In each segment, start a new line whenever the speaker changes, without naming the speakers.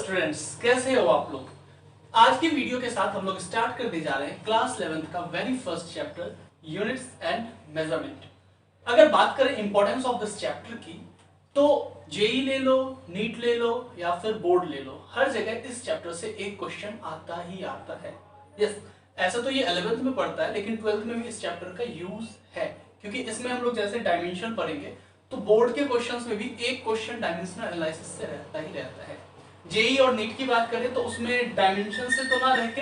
Students, कैसे हो आप लोग। आज की वीडियो के साथ हम लोग स्टार्ट करने जा रहे हैं क्लास 11th का very first chapter units and measurement. अगर बात करें इंपॉर्टेंस ऑफ दिस चैप्टर की, तो जेई ले लो, नीट ले लो या फिर बोर्ड ले लो, हर जगह इस चैप्टर से एक क्वेश्चन आता ही आता है। यस, ऐसा तो ये 11th में पढ़ता है, लेकिन 12th में भी इस चैप्टर का यूज है, क्योंकि इसमें हम लोग जैसे डायमेंशन पढ़ेंगे तो बोर्ड के क्वेश्चंस में भी एक क्वेश्चन डायमेंशनल एनालिसिस से रहता ही रहता है। जेई और नीट की बात करें तो उसमें डायमेंशन से तो ना रह के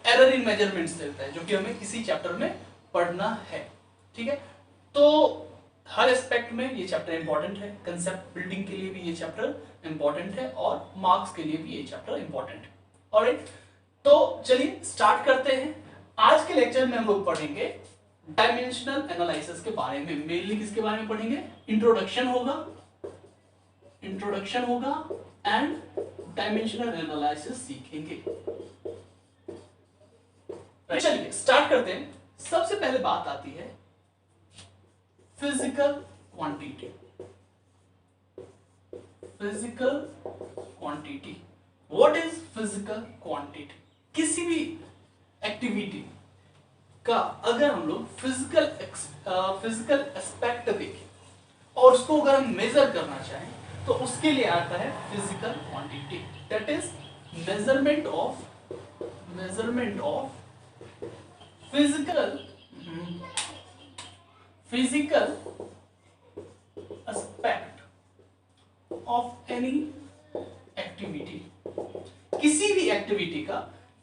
एरर इन मेजरमेंट से रहता है, जो कि हमें इसी चैप्टर में पढ़ना है। ठीक है, तो हर एस्पेक्ट में ये चैप्टर इंपॉर्टेंट है। कंसेप्ट बिल्डिंग के लिए भी ये चैप्टर इंपॉर्टेंट है और मार्क्स के लिए भी ये चैप्टर इंपॉर्टेंट है। ऑलराइट, तो चलिए स्टार्ट करते हैं। आज के लेक्चर में हम लोग पढ़ेंगे डायमेंशनल एनालिसिस के बारे में। मेनली किसके बारे में पढ़ेंगे? इंट्रोडक्शन होगा एंड डायमेंशनल एनालिसिस सीखेंगे। चलिए स्टार्ट करते हैं। सबसे पहले बात आती है physical quantity. What is physical quantity? किसी भी एक्टिविटी का अगर हम लोग फिजिकल एस्पेक्ट देखें और उसको अगर हम मेजर करना चाहें तो उसके लिए आता है physical quantity. That is measurement of physical aspect of any activity. किसी भी एक्टिविटी का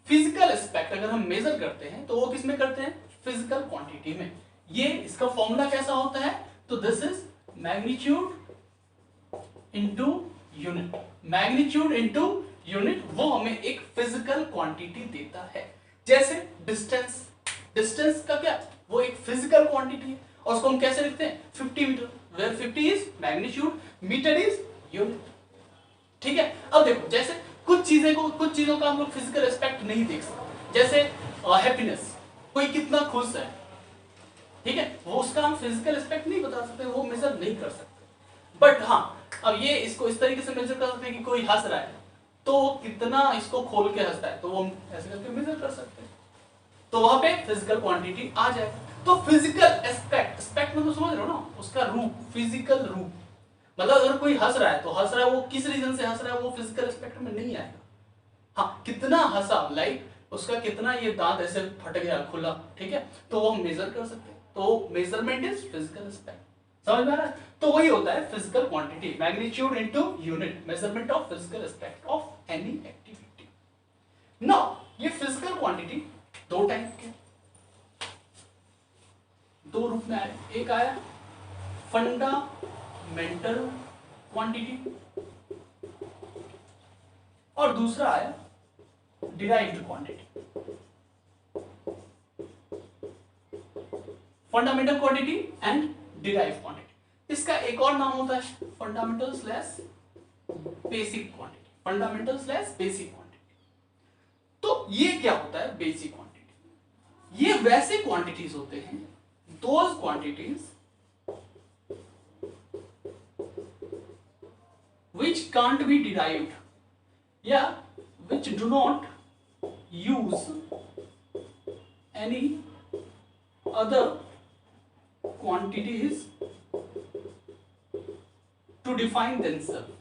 फिजिकल एस्पेक्ट अगर हम मेजर करते हैं तो वो किस में करते हैं? फिजिकल क्वांटिटी में। ये इसका फॉर्मूला कैसा होता है? तो this is magnitude into unit. Magnitude into unit वो हमें एक फिजिकल क्वांटिटी देता है। जैसे डिस्टेंस का क्या, वो एक फिजिकल क्वांटिटी है और उसको हम कैसे लिखते हैं? 50 metre, where 50 is magnitude, metre is unit. ठीक है, अब देखो जैसे कुछ चीजों का हम लोग फिजिकल एस्पेक्ट नहीं देख सकते। जैसे हैप्पीनेस, कोई कितना खुश है, ठीक है, वो उसका हम फिजिकल एस्पेक्ट नहीं बता सकते, वो मेजर नहीं कर सकते। बट हाँ, अब ये इसको इस तरीके से मेजर कर सकते हैं कि कोई हंस रहा है तो कितना इसको खोल के हंसता है, तो वो हम ऐसे करके मेजर कर सकते हैं, तो वहां पे फिजिकल क्वांटिटी आ जाएगा। तो फिजिकल एस्पेक्ट मतलब समझ रहे हो ना, उसका रूप, फिजिकल रूप। मतलब अगर कोई हंस रहा है तो हंस रहा है, वो किस रीजन से हंस रहा है वो फिजिकल एस्पेक्ट में नहीं आएगा। हाँ, कितना हंसा, लाइक उसका कितना ये दांत ऐसे फट गया खुला, ठीक है, तो वो हम मेजर कर सकते हैं। तो मेजरमेंट इज फिजिकल एस्पेक्ट। समझ में आ रहा है? तो वही होता है physical quantity, magnitude into unit, measurement of physical aspect of any activity. Now ये फिजिकल क्वांटिटी दो टाइप के, दो रूप में आए। एक आया फंडामेंटल क्वांटिटी और दूसरा आया derived quantity. Fundamental quantity and derived quantity. इसका एक और नाम होता है fundamental slash basic quantity. Fundamental slash basic quantity. तो ये क्या होता है बेसिक क्वांटिटी? ये वैसे क्वांटिटीज होते हैं, those quantities which can't be derived या which do not use any other quantities to define themselves.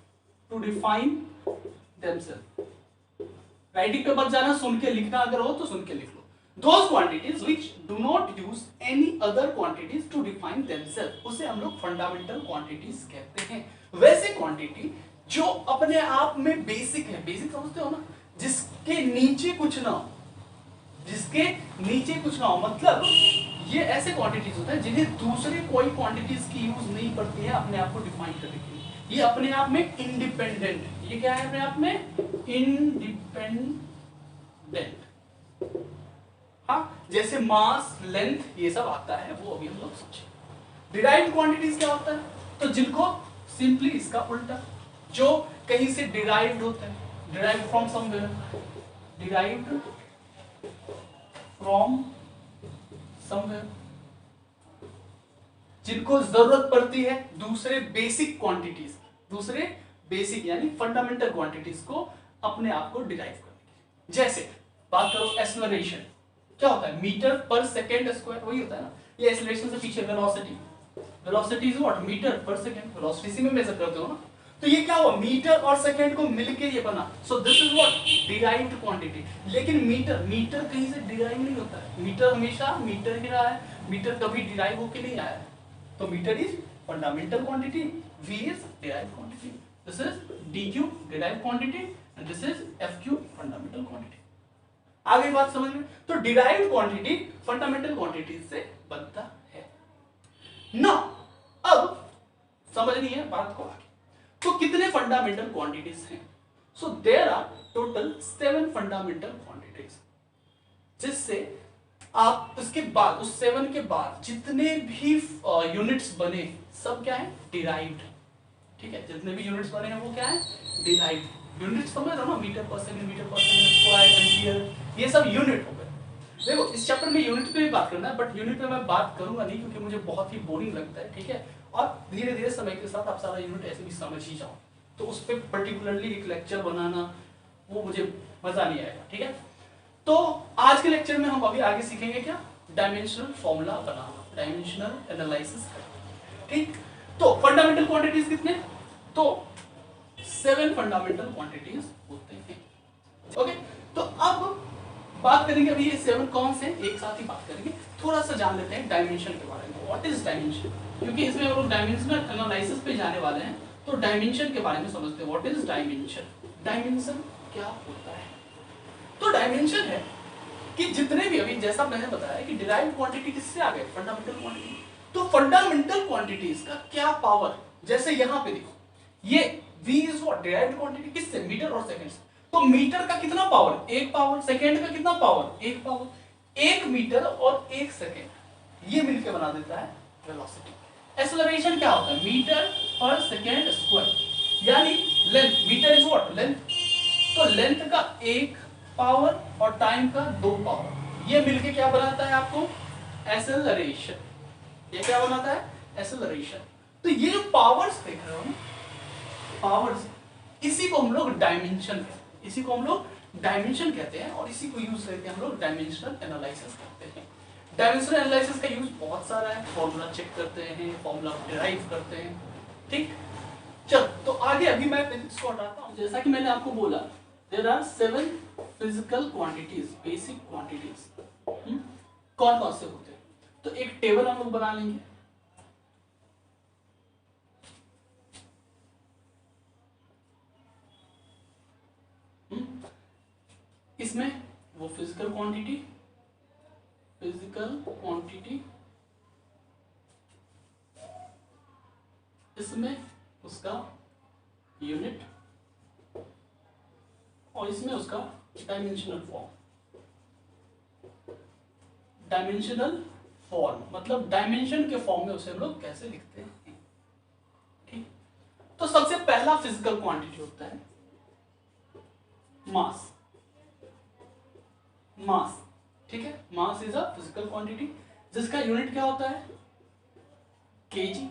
Writing पे मत जाना, सुन के लिखना, अगर हो तो सुन के लिख लो। Those quantities which do not use any other quantities to define themselves, उसे हम लोग फंडामेंटल क्वांटिटीज कहते हैं। वैसे क्वांटिटी जो अपने आप में बेसिक है, बेसिक समझते हो ना, जिसके नीचे कुछ ना हो, मतलब ये ऐसे क्वांटिटीज होते हैं जिन्हें दूसरे कोई क्वांटिटीज की यूज नहीं पड़ती है अपने आप को डिफाइन करने के लिए। ये अपने आप में इंडिपेंडेंट है। ये क्या है? अपने आप में इंडिपेंडेंट। हाँ, जैसे मास, लेंथ, ये सब आता है, वो अभी हम लोग समझेंगे। डिराइव्ड क्वांटिटीज क्या होता है? तो जिनको सिंपली इसका उल्टा, जो कहीं से डिराइव्ड होता है, डिराइव्ड फ्रॉम समवेयर, जिनको जरूरत पड़ती है दूसरे बेसिक क्वांटिटीज, दूसरे बेसिक यानी फंडामेंटल क्वांटिटीज को अपने आप को डिराइव करने की। जैसे बात करो एक्सेलरेशन, क्या होता है, मीटर पर सेकेंड स्क्वायर, वही होता है ना। ये एक्सेलरेशन से पीछे velocity, velocity is what, metre per second, velocity इसी में मेजर करते हो ना। तो ये क्या हुआ, मीटर और सेकेंड को मिलके ये बना, so this is what derived quantity. लेकिन मीटर कहीं से डिराइव नहीं होता है, मीटर हमेशा मीटर ही रहा है, मीटर कभी डिराइव होके नहीं आया है। तो metre is fundamental quantity, v is derived quantity, this is dq derived quantity and this is fq fundamental quantity. आगे बात समझ में। तो डिराइव्ड क्वांटिटी फंडामेंटल क्वांटिटी से बनता है ना। अब समझनी है बात को आगे। तो कितने फंडामेंटल क्वांटिटीज हैं? So there are total 7 fundamental quantities, जिससे आप उसके बाद, उस 7 के बाद जितने भी यूनिट्स बने सब क्या है, डिराइव्ड। ठीक है, जितने भी यूनिट्स बने हैं वो क्या है, डिराइव्ड। यूनिट्स समझ रहे हो ना, metre per second square, ampere, ये सब यूनिट हो गए। देखो इस चैप्टर में यूनिट पे भी बात करना है, बट यूनिट पे मैं बात करूंगा नहीं क्योंकि मुझे बहुत ही बोरिंग लगता है। ठीक है, और धीरे धीरे समय के साथ आप सारा यूनिट ऐसे भी समझ ही जाओ, तो उस पर पर्टिकुलरली एक लेक्चर बनाना वो मुझे मजा नहीं आएगा। ठीक है, तो आज के लेक्चर में हम अभी आगे सीखेंगे क्या, डायमेंशनल फॉर्मूला बनाना, डायमेंशनल एनालिसिस करना। ठीक, तो फंडामेंटल क्वांटिटीज कितने, तो 7 फंडामेंटल क्वांटिटीज होते हैं। ओके, तो अब बात करेंगे अभी ये 7 कौन से, एक साथ ही बात करेंगे। थोड़ा सा जान लेते हैं डायमेंशन के बारे में, व्हाट इज डायमेंशन, क्योंकि इसमें हम लोग डायमेंशनल एनालिसिस पे जाने वाले हैं। तो डायमेंशन के बारे में समझते हैं, व्हाट इज डायमेंशन, डायमेंशन क्या होता है। तो डायमेंशन है कि जितने भी, अभी जैसा मैंने बताया कि डिराइव्ड क्वांटिटी किससे आ गए, फंडामेंटल क्वांटिटी। तो फंडामेंटल क्वांटिटीज का क्या पावर, जैसे यहां पे देखो ये v is what derived quantity, किससे, मीटर और सेकंड से। तो मीटर का कितना पावर, 1 पावर, सेकंड का कितना पावर, 1 पावर, 1 मीटर और 1 सेकंड ये मिलकर बना देता है वेलोसिटी। एक्सेलरेशन क्या होता है, मीटर पर सेकंड स्क्वायर, यानी length, metre is what length, तो लेंथ का 1 पावर और टाइम का 2 पावर, ये मिलके क्या बनाता है आपको, एक्सेलरेशन। ये क्या बनाता है, एक्सेलरेशन। तो ये जो पावर्स देख रहे हो ना, पावर्स, इसी को हम लोग डायमेंशन कहते हैं, इसी को हम लोग डायमेंशन कहते हैं, और इसी को यूज करके हम लोग डायमेंशनल एनालिसिस करते हैं। डायमेंशनल एनालिसिस का यूज बहुत सारा है, फॉर्मूला चेक करते हैं, फॉर्मूला डिराइव करते हैं। ठीक, चल तो आगे अभी मैं इसको हटाता हूं। जैसा कि मैंने आपको बोला, there are 7 physical quantities, basic quantities. कौन कौन से होते हैं, तो एक टेबल हम लोग बना लेंगे। इसमें वो फिजिकल क्वांटिटी, इसमें उसका यूनिट, और इसमें उसका डायमेंशनल फॉर्म। डायमेंशनल फॉर्म मतलब डायमेंशन के फॉर्म में उसे हम लोग कैसे लिखते हैं। ठीक, तो सबसे पहला फिजिकल क्वांटिटी होता है मास। मास, ठीक है, mass is a physical quantity जिसका यूनिट क्या होता है, केजी।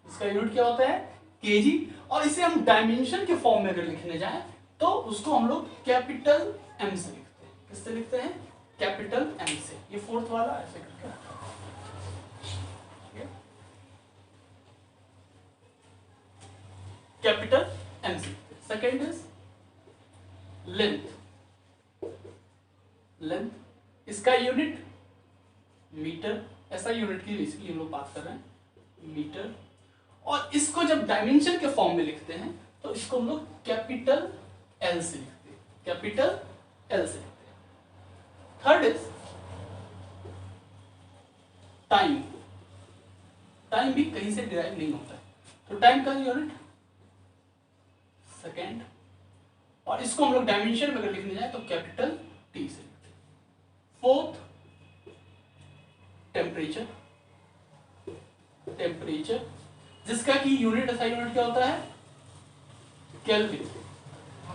इसका यूनिट क्या होता है, केजी। और इसे हम डायमेंशन के फॉर्म में अगर लिखने जाएं तो उसको हम लोग कैपिटल एम से लिखते हैं। किससे लिखते हैं, कैपिटल एम से। ये फोर्थ वाला ऐसे करके कैपिटल एम से। Second is length. लेंथ, इसका यूनिट मीटर, ऐसा यूनिट की बेसिकली हम लोग बात कर रहे हैं, मीटर। और इसको जब डायमेंशन के फॉर्म में लिखते हैं तो इसको हम लोग कैपिटल एल से लिखते हैं, कैपिटल एल से लिखते हैं। Third is time. टाइम भी कहीं से डिराइव नहीं होता है, तो टाइम का यूनिट सेकेंड, और इसको हम लोग डायमेंशन में अगर लिखने जाए तो कैपिटल टी से लिखते हैं। Fourth temperature. टेम्परेचर जिसका कि यूनिट, ऐसा यूनिट क्या होता है, केल्विन।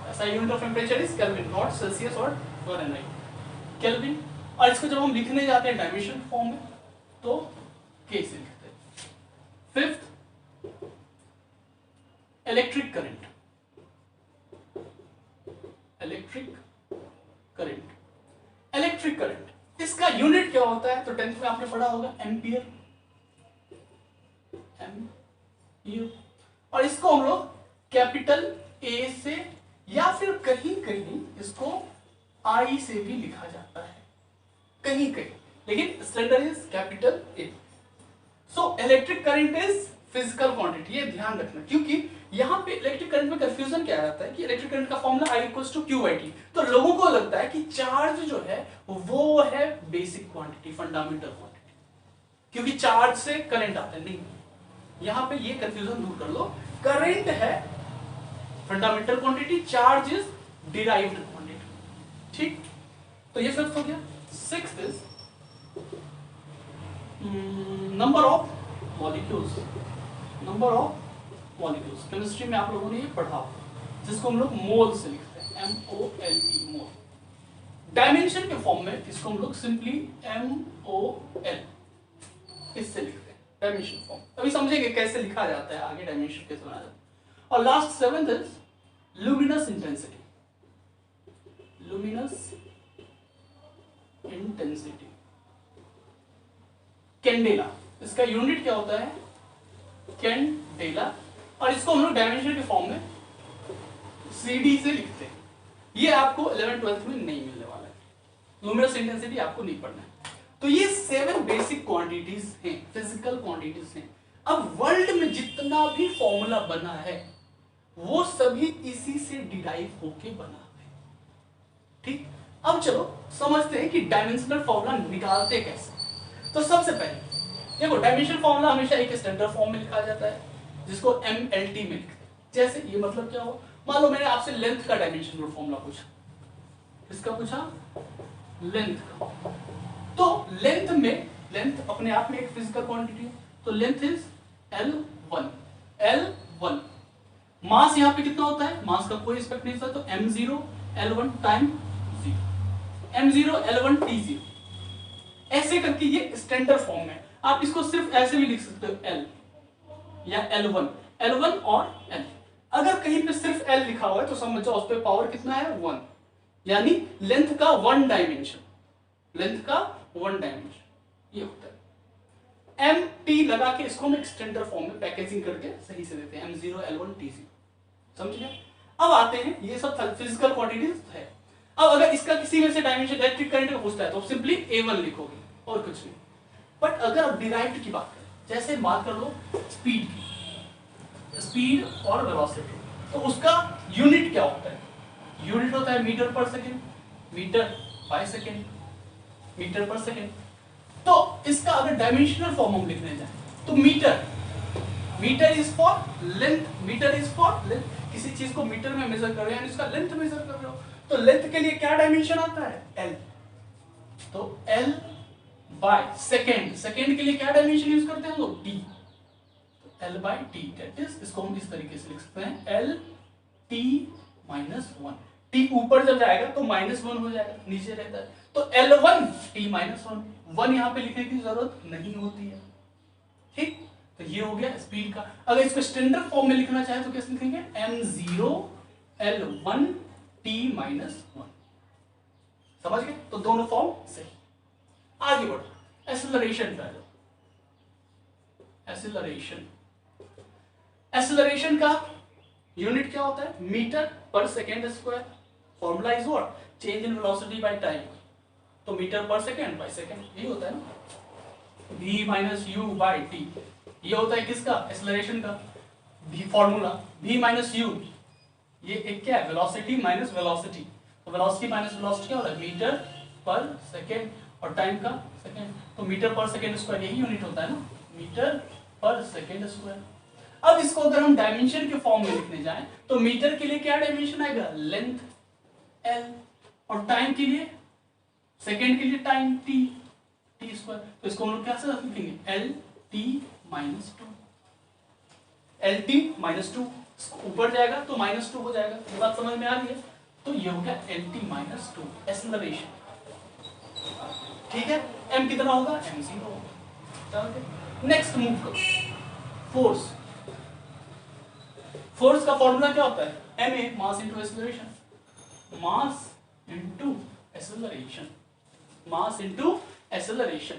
ऐसा unit of temperature is kelvin, not Celsius और फ़ारेनहाइट, केल्विन। और इसको जब हम लिखने जाते हैं डायमेंशन फॉर्म में तो के से लिखते हैं। Fifth electric current. Electric current. Electric current इसका यूनिट क्या होता है? तो 10th में आपने पढ़ा होगा एम्पियर, एम्पियर। और इसको हम लोग कैपिटल ए से या फिर कहीं कहीं इसको आई से भी लिखा जाता है, कहीं कहीं, लेकिन standard is capital A. So electric current is physical quantity, ये ध्यान रखना, क्योंकि यहाँ पे इलेक्ट्रिक करंट में कंफ्यूजन क्या आता है कि इलेक्ट्रिक करंट का फॉर्मूला I = Q/T, तो लोगों को लगता है कि चार्ज जो है वो है बेसिक क्वांटिटी, फंडामेंटल क्वांटिटी, क्योंकि चार्ज से करंट आता है। नहीं, यहाँ पे ये कंफ्यूजन दूर कर लो, करंट है fundamental quantity, charge is derived quantity. ठीक, तो ये फिफ्थ हो गया। Sixth is number of molecules. Number of molecules chemistry में आप लोगों ने ये पढ़ा, जिसको हम लोग मोल से लिखते हैं, MOLE, मोल। डायमेंशन के फॉर्म में इसको हम लोग सिंपली MOL इससे लिखते हैं, डायमेंशन फॉर्म। अभी समझेंगे कैसे लिखा जाता है, आगे डायमेंशन कैसे बनाया जाता है। और last seventh is luminous intensity. Luminous intensity, candela, इसका यूनिट क्या होता है? कैंडेला। और इसको हम लोग डायमेंशन के फॉर्म में CD से लिखते हैं। ये आपको 11th-12th में नहीं मिलने वाला है, लुमिनस इंटेंसिटी आपको नहीं पढ़ना है। तो ये 7 बेसिक क्वांटिटीज हैं, फिजिकल क्वांटिटीज हैं। अब वर्ल्ड में जितना भी फॉर्मूला बना है वो सभी इसी से डिराइव होके बना है। ठीक, अब चलो समझते हैं कि डायमेंशनल फॉर्मूला निकालते कैसे। तो सबसे पहले देखो, डायमेंशनल फॉर्मूला हमेशा एक स्टैंडर्ड फॉर्म में लिखा जाता है, जिसको MLT में लिखते हैं। जैसे ये मतलब क्या हो, मान लो मैंने आपसे लेंथ का डायमेंशनल फॉर्मूला पूछा, किसका पूछा? लेंथ का। तो लेंथ में, लेंथ अपने आप में एक फिजिकल क्वांटिटी है, तो लेंथ इज L1। L1 मास यहाँ पे कितना होता है? मास का कोई रिस्पेक्ट नहीं होता, तो M0 L1 time 0, M0 L1 T0। ऐसे करके ये स्टैंडर्ड फॉर्म है। आप इसको सिर्फ ऐसे भी लिख सकते हो, L या L1, L1 और L। अगर कहीं पे सिर्फ L लिखा हुआ है तो समझ जाओ उस पे पावर कितना है? 1, यानी लेंथ का 1 डायमेंशन, लेंथ का 1 डायमेंशन ये होता है। MT लगा के इसको हम एक स्टैंडर्ड फॉर्म में पैकेजिंग करके सही से देते हैं, M0 L1 T0। समझ गए? अब आते हैं, ये सब फिजिकल क्वांटिटीज है। अब अगर इसका किसी में से डायमेंशन इलेक्ट्रिक करंट का पूछता है तो सिंपली A1 लिखोगे और कुछ नहीं। बट अगर आप डिराइव्ड की बात करें, जैसे बात कर लो स्पीड की, स्पीड और वेलोसिटी, तो उसका यूनिट क्या होता है? यूनिट होता है metre per second, metre by second, metre per second. तो इसका अगर डायमेंशनल फॉर्म हम लिखने जाए तो metre, metre is for length, metre is for length. किसी चीज को मीटर में मेजर कर रहे हो, इसका लेंथ मेजर कर रहे हो, तो लेंथ के लिए क्या डायमेंशन आता है? L। तो L बाय सेकेंड, सेकेंड के लिए क्या डायमेंशन यूज करते हैं हम लोग? T। तो L by T, that is, इसको हम इस तरीके से लिख सकते हैं L T - 1। T ऊपर जब जाएगा तो -1 हो जाएगा, नीचे रहता है तो L1 T - 1। 1 यहाँ पे लिखने की जरूरत नहीं होती है। ठीक, तो ये हो गया स्पीड का। अगर इसको स्टैंडर्ड फॉर्म में लिखना चाहे तो कैसे लिखेंगे? M0 L1 T - 1। समझ गए? तो दोनों फॉर्म सही। आगे बढ़ो, एक्सेलरेशन पे आ जाओ। एक्सेलरेशन, एक्सेलरेशन का यूनिट क्या होता है? Metre per second square. Formula is what? Change in velocity by time. तो metre per second by second, यही होता है ना। V - U बाय T, ये होता है किसका? एक्सेलरेशन का फॉर्मूला। V - U, ये एक क्या है? Velocity minus velocity. तो वेलोसिटी माइनस वेलोसिटी क्या होता है? मीटर पर सेकेंड, और टाइम का सेकेंड, तो मीटर पर सेकेंड स्क्वायर यही यूनिट होता है ना, मीटर पर सेकेंड स्क्वायर। अब इसको अगर हम डायमेंशन के फॉर्म में लिखने जाएं तो मीटर के लिए क्या डायमेंशन आएगा? लेंथ L, और टाइम के लिए, सेकेंड के लिए टाइम T, T स्क्वायर। तो इसको हम लोग कैसे लिखेंगे? LT - 2, LT - 2। ऊपर जाएगा तो -2 हो जाएगा। ये बात समझ में आ रही है? तो ये हो गया LT - 2, एक्सेलरेशन। ठीक है, M कितना होगा? M0 होगा। नेक्स्ट मूव करो, फोर्स। फोर्स का फॉर्मूला क्या होता है? Ma, mass into acceleration. Mass into acceleration, mass into acceleration.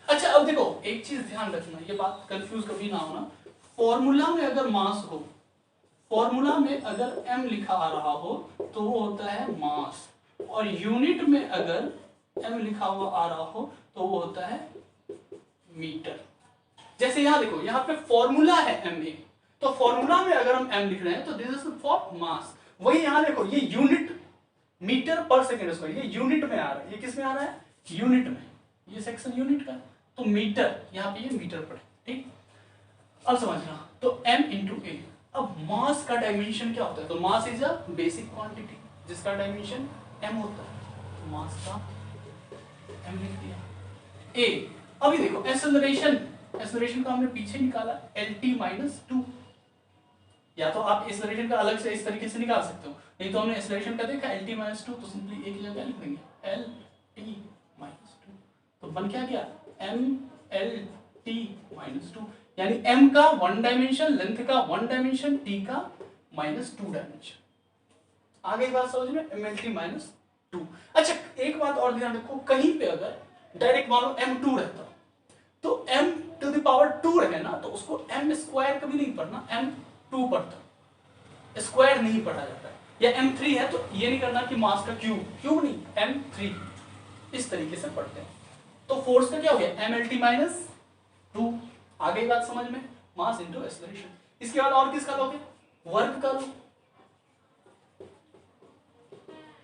अच्छा अब देखो एक चीज ध्यान रखना, ये बात कंफ्यूज कभी ना होना, फॉर्मूला में अगर मास हो, फॉर्मूला में अगर m लिखा आ रहा हो तो वो होता है मास, और यूनिट में अगर m लिखा हुआ आ रहा हो तो वो होता है मीटर। जैसे यहां देखो, यहां पे फॉर्मूला है ma, तो फॉर्मूला में अगर हम m लिख रहे हैं तो दिस इज फॉर मास। वही यहां देखो ये unit metre per second square, ये यूनिट में आ रहा है, ये किस में आ रहा है, यूनिट में, ये सेक्शन यूनिट का, तो मीटर यहाँ पे ये मीटर पड़े, ठीक। अब समझना, तो m इंटू ए। अब मास का डायमेंशन क्या होता है, तो mass is a basic quantity जिसका डायमेंशन m होता है, मास का m लिख दिया। ए, अभी देखो एक्सेलरेशन, एक्सेलरेशन का हमने पीछे निकाला lt माइनस 2, या तो आप एक्सेलरेशन का अलग से इस तरीके से निकाल सकते हो, नहीं तो हमने एक्सेलरेशन का देखा lt माइनस 2, तो सिंपली एक जगह लिख देंगे lt माइनस 2, तो बन क्या गया mlt माइनस 2, यानी m का वन डायमेंशन, लेंथ का वन डायमेंशन, t का माइनस 2 डायमेंशन। आ गई बात समझ में, mlt माइनस 2। अच्छा एक बात और ध्यान रखो, कहीं पे अगर डायरेक्ट मान लो m2 रहता तो m टू द पावर 2 रहे ना, तो उसको m स्क्वायर कभी नहीं पढ़ना, m2 पढ़ता, स्क्वायर नहीं पढ़ा जाता है। या m3 है तो ये नहीं करना कि मास का क्यूब, क्यूब नहीं, m3 इस तरीके से पढ़ते हैं। तो फोर्स का क्या हो गया mlt माइनस 2। आ गई बात समझ में, मास इंटू एक्सेलरेशन। इसके बाद और किसका लोगे, वर्क का लो,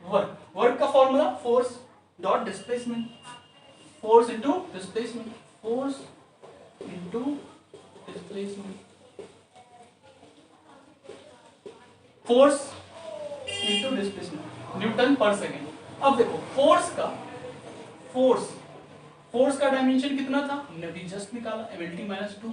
वर्क, वर्क का formula force dot displacement, force into displacement, force into displacement, force into displacement, Newton पर सेकेंड। अब देखो फोर्स का, फोर्स का डायमेंशन कितना था, हमने अभी जस्ट निकाला mlt माइनस 2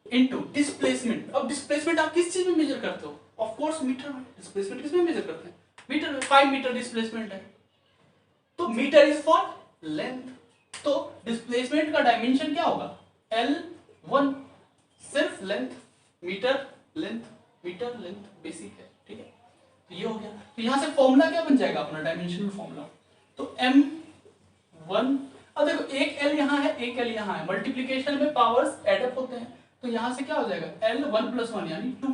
इंटू डिस्प्लेसमेंट। अब डिस्प्लेसमेंट आप किस चीज में मेजर करते हो, ऑफ कोर्स मीटर में। डिस्प्लेसमेंट किस में मेजर करते हैं, मीटर में। 5 मीटर डिस्प्लेसमेंट है, तो मीटर इज फॉर लेंथ, तो डिस्प्लेसमेंट का डायमेंशन क्या होगा L1, सिर्फ length, metre length, metre length basic है, ठीक है। तो ये हो गया, तो यहां से फॉर्मूला क्या बन जाएगा अपना डायमेंशनल फॉर्मूला, तो m1। अब देखो एक l यहां है, एक l यहां है, मल्टीप्लिकेशन में पावर्स एड अप होते हैं, तो यहां से क्या हो जाएगा L1 प्लस 1 यानी 2,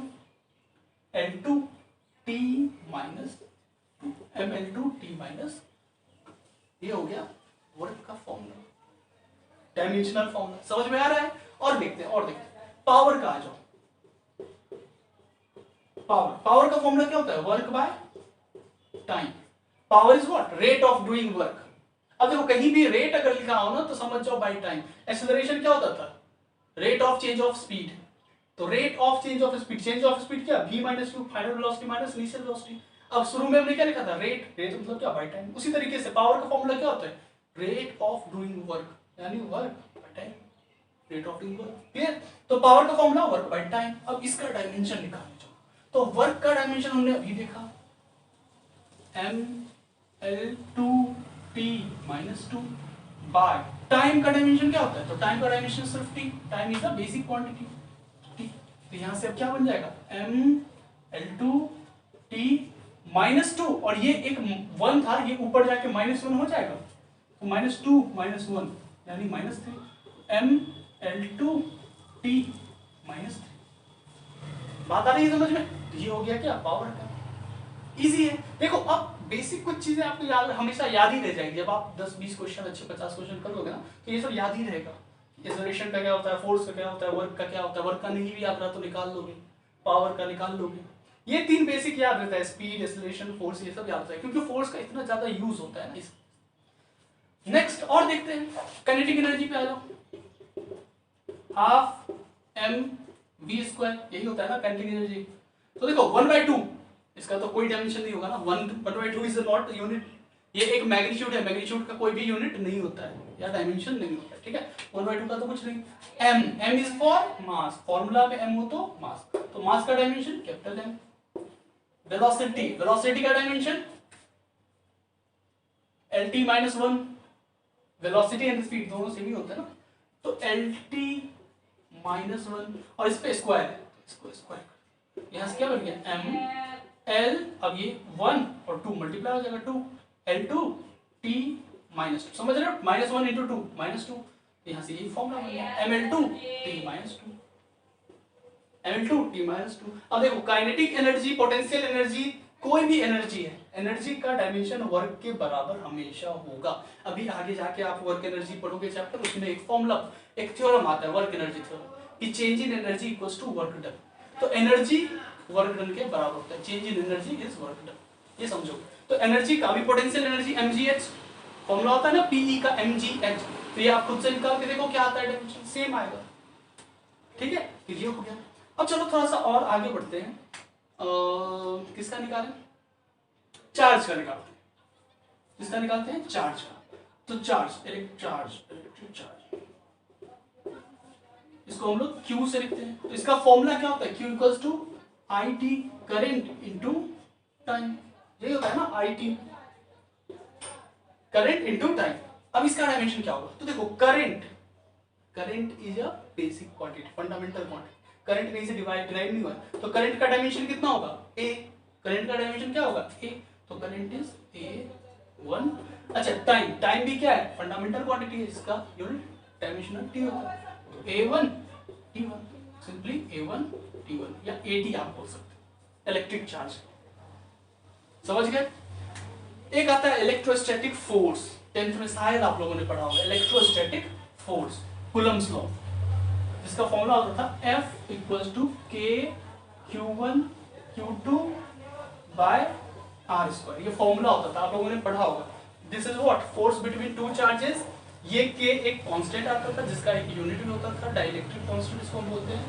L2 t minus 2, mL2 t minus, ये हो गया वर्क का फॉर्मूला, डायमेंशनल फॉर्मूला। समझ में आ रहा है। और देखते हैं, और देखते हैं पावर का आ जाओ। पावर का फॉर्मूला क्या होता है, work by time. Power is what, rate of doing work. अब देखो कहीं भी रेट अगर लिखा हो ना तो समझ जाओ बाय टाइम। एक्सेलरेशन क्या होता था, rate of change of speed, तो rate of change of speed, change of speed क्या v minus 2, final velocity minus initial velocity. अब शुरू में हमने क्या लिखा था, रेट, रेट मतलब क्या, बाय टाइम। उसी तरीके से पावर का फॉर्मूला क्या होता है, रेट ऑफ डूइंग वर्क, यानी work by time, rate of doing work, clear. तो पावर का फॉर्मूला वर्क बाय टाइम। अब इसका डायमेंशन निकालना, तो वर्क का डायमेंशन हमने अभी देखा mL2t माइनस 2 बाय टाइम का डायमेंशन क्या होता है, तो टाइम का डायमेंशन सिर्फ t, time is a basic quantity t। तो यहां से अब क्या बन जाएगा mL2t माइनस 2, और ये एक 1 था, ये ऊपर जाके -1 हो जाएगा, तो -2 -1 यानी -3, mL2t माइनस 3। बात आ रही है समझ में, ये हो गया क्या पावर का, इजी है। देखो अब बेसिक कुछ चीजें आपको याद, हमेशा याद ही रह जाएंगी। जब आप 10-20 क्वेश्चन, अच्छे 50 क्वेश्चन कर लोगे ना, तो ये सब याद ही रहेगा। एक्सेलरेशन का क्या होता है, फोर्स का क्या होता है, वर्क का क्या होता है, वर्क का नहीं भी याद रहा तो निकाल लोगे, पावर का निकाल लोगे। ये 3 बेसिक याद रहता है, स्पीड, एक्सेलरेशन, फोर्स, ये सब याद रहता है, क्योंकि फोर्स का इतना ज्यादा यूज होता है ना इस। नेक्स्ट और देखते हैं, काइनेटिक एनर्जी पे आ जाओ। हाफ mv², यही होता है ना काइनेटिक एनर्जी। तो देखो 1/2, इसका तो कोई डायमेंशन नहीं होगा ना, 1/2 इज नॉट यूनिट, ये एक मैग्नीट्यूड है, मैग्नीट्यूड का कोई भी यूनिट नहीं होता है या डायमेंशन नहीं होता है, ठीक है। 1/2 का तो कुछ नहीं। m is for mass, formula में m हो तो मास, तो मास का dimension capital M। Velocity, velocity का dimension lt minus 1, velocity and speed दोनों सेम ही होता है ना, तो lt माइनस 1, और इस पे स्क्वायर है, इसको स्क्वायर, यहाँ से क्या बन गया ml, अब ये 1 और 2 मल्टीप्लाई हो जाएगा 2 L2 T माइनस 2, समझ रहे हो, -1 × 2 -2, यहाँ से ये फॉर्मूला बन गया ml2 T minus 2, ml2 T minus 2। अब देखो काइनेटिक एनर्जी, पोटेंशियल एनर्जी, कोई भी एनर्जी है, एनर्जी का डायमेंशन वर्क के बराबर हमेशा होगा। अभी आगे जाके आप वर्क एनर्जी पढ़ोगे चैप्टर, उसमें एक फॉर्मूला, एक थ्योरम आता है वर्क एनर्जी थ्योरम, कि change in energy equals to work done. तो एनर्जी वर्क डन के बराबर होता है, change in energy is work done, ये समझो। तो एनर्जी का भी पोटेंशियल एनर्जी mgh फॉर्मूला होता है ना, Pe का mgh, तो ये आप खुद से निकाल के देखो क्या आता है, डायमेंशन सेम आएगा। ठीक है, क्लियर हो गया। अब चलो थोड़ा सा और आगे बढ़ते हैं, किसका निकालें, चार्ज का निकालते हैं, किसका निकालते हैं, चार्ज का। तो चार्ज, इलेक्ट्रिक चार्ज, इसको हम लोग Q से लिखते हैं। तो इसका फॉर्मूला क्या होता है, Q equals to IT current into time, यही होता है ना, IT करंट इनटू टाइम। अब इसका डायमेंशन क्या होगा, तो देखो current is a basic quantity, fundamental quantity, current कहीं से डिवाइड नहीं हुआ, तो करंट का डायमेंशन कितना होगा, A, करंट का डायमेंशन क्या होगा, A, तो करंट इज A1। अच्छा टाइम भी क्या है, फंडामेंटल क्वांटिटी है, इसका यूनिट डायमेंशन T होता है, तो A1 T1, simply A1 T1 या AT आप बोल सकते हैं, इलेक्ट्रिक चार्ज। समझ गए। एक आता है इलेक्ट्रोस्टैटिक फोर्स, 10th में शायद आप लोगों ने पढ़ा होगा, इलेक्ट्रोस्टैटिक फोर्स, कूलम्ब्स लॉ, जिसका फॉर्मूला होता था F equals to K Q1 Q2 by R square, ये फॉर्मूला होता था, आप लोगों ने पढ़ा होगा। This is what, force between two charges. ये K एक कांस्टेंट आता था जिसका एक यूनिट भी होता था, डाइलेक्ट्रिक कांस्टेंट इसको हम बोलते हैं।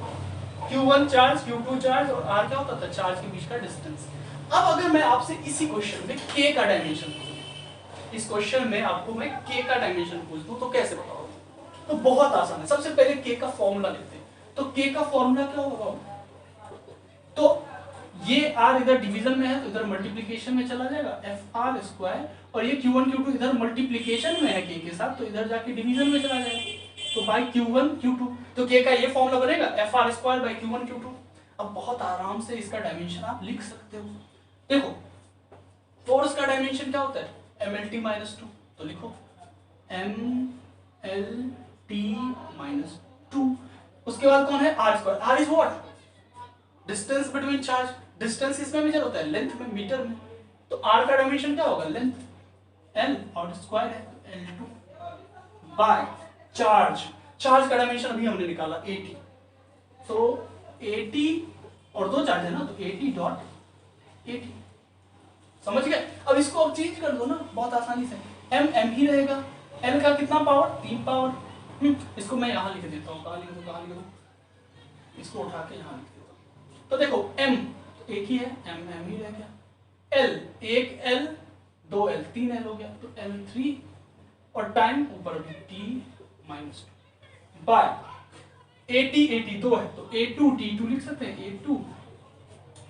Q1 चार्ज, Q2 चार्ज, और R क्या होता था, चार्ज के बीच का डिस्टेंस। अब अगर मैं आपसे इसी क्वेश्चन में K का डायमेंशन पूछूं, इस क्वेश्चन में आपको मैं K का डायमेंशन पूछ दूं, तो कैसे बताओगे, तो बहुत आसान है। सबसे पहले K का फॉर्मूला लेते हैं, तो K का फॉर्मूला क्या होगा, तो ये R इधर डिवीजन में है तो इधर मल्टीप्लिकेशन में चला जाएगा, FR स्क्वायर, और ये Q1 Q2 इधर मल्टीप्लिकेशन में है K के साथ, तो इधर जाके डिवीजन में चला जाएगा, तो बाय Q1 Q2, तो K का ये फॉर्मूला बनेगा FR square by Q1 Q2। अब बहुत आराम से इसका डायमेंशन आप लिख सकते हो। देखो फोर्स का डायमेंशन क्या होता है, mlt माइनस 2, तो लिखो mlt माइनस 2। उसके बाद कौन है, R square, R is what, distance between charge, distance इसमें मेजर होता है लेंथ में, मीटर में, तो R का डायमेंशन क्या होगा, लेंथ, L और स्क्वायर है तो L2 बाय चार्ज, चार्ज का डायमेंशन अभी हमने निकाला 80, तो 80 और दो चार्ज है ना, तो 80 डॉट 80, समझ गए। अब इसको अब चेंज कर दो ना बहुत आसानी से, m ही रहेगा, L का कितना पावर, 3 पावर, इसको मैं यहाँ लिख देता हूँ, कहाँ लिख दूँ, इसको उठा के यहाँ लिख देता हूँ। तो देखो m एक ही है, m ही रह गया, L एक L, 2L 3L हो गया, तो L3, और टाइम ऊपर भी T माइनस 2 बाय 80 2 है, तो A2 T2 लिख सकते हैं, A2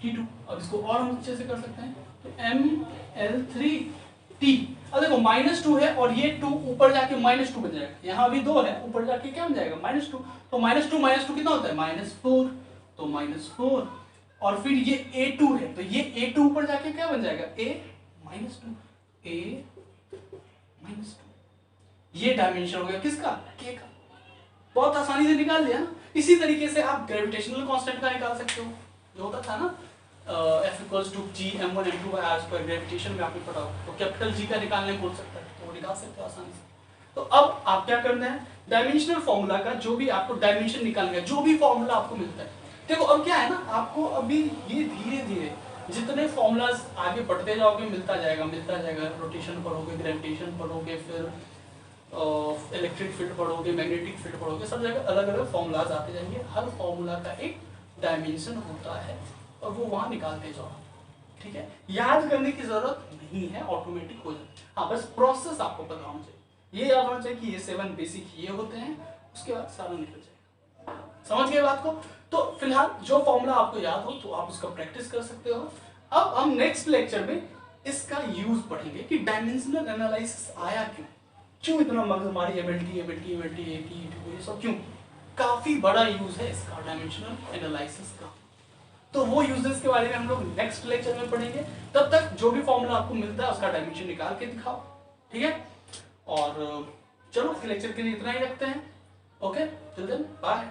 T2। अब इसको और हम अच्छे से कर सकते हैं, तो ML3T। अब देखो -2 है और ये 2 ऊपर जाके -2 बन जाएगा, यहाँ भी 2 है, ऊपर जाके क्या बन जाएगा, -2, तो -2 कितना होता है, -4, तो -4, और फिर ये A2 है, तो ये A2 ऊपर जाके क्या बन जाएगा, A-2, A-2, ये डायमेंशन हो गया किसका, K का। बहुत आसानी से निकाल लिया ना। इसी तरीके से आप ग्रेविटेशनल कांस्टेंट का निकाल सकते हो, जो होता था ना F equals to G m1 m2 by r square, gravitation में आपने पढ़ा हो, तो कैपिटल G का निकालने बोल सकता है, तो वो निकाल सकते हो आसानी से। तो अब आप क्या करना है, डायमेंशनल फॉर्मूला का जो भी आपको डायमेंशन निकालना है, जो भी फॉर्मूला आपको मिलता है, देखो अब क्या है ना, आपको अभी ये धीरे धीरे जितने फॉर्मूलाज आगे बढ़ते जाओगे मिलता जाएगा, रोटेशन पढ़ोगे, ग्रेविटेशन पढ़ोगे, फिर इलेक्ट्रिक फील्ड पढ़ोगे, मैग्नेटिक फील्ड पढ़ोगे, सब जगह अलग अलग फॉर्मूलाज आते जाएंगे, हर फॉर्मूला का एक डायमेंशन होता है और वो वहां निकालते जाओ, ठीक है। याद करने की जरूरत नहीं है, ऑटोमेटिक हो जाए, हाँ बस प्रोसेस आपको पता होना चाहिए, ये याद होना चाहिए कि ये 7 बेसिक ये होते हैं, उसके बाद सारा निकल जाएगा। समझ गए बात को। तो फिलहाल जो फॉर्मूला आपको याद हो तो आप उसका प्रैक्टिस कर सकते हो। अब हम नेक्स्ट लेक्चर में इसका यूज पढ़ेंगे कि डायमेंशनल एनालिसिस आया क्यों इतना मगज मारी, एमएलटी ये सब क्यों, काफी बड़ा यूज है इसका डायमेंशनल एनालिसिस का। तो वो यूजेस के बारे में हम लोग नेक्स्ट लेक्चर में पढ़ेंगे। तब तक जो भी फॉर्मूला आपको मिलता है उसका डायमेंशन निकाल के दिखाओ, ठीक है। और चलो लेक्चर के लिए इतना ही रखते हैं। Okay, till then bye.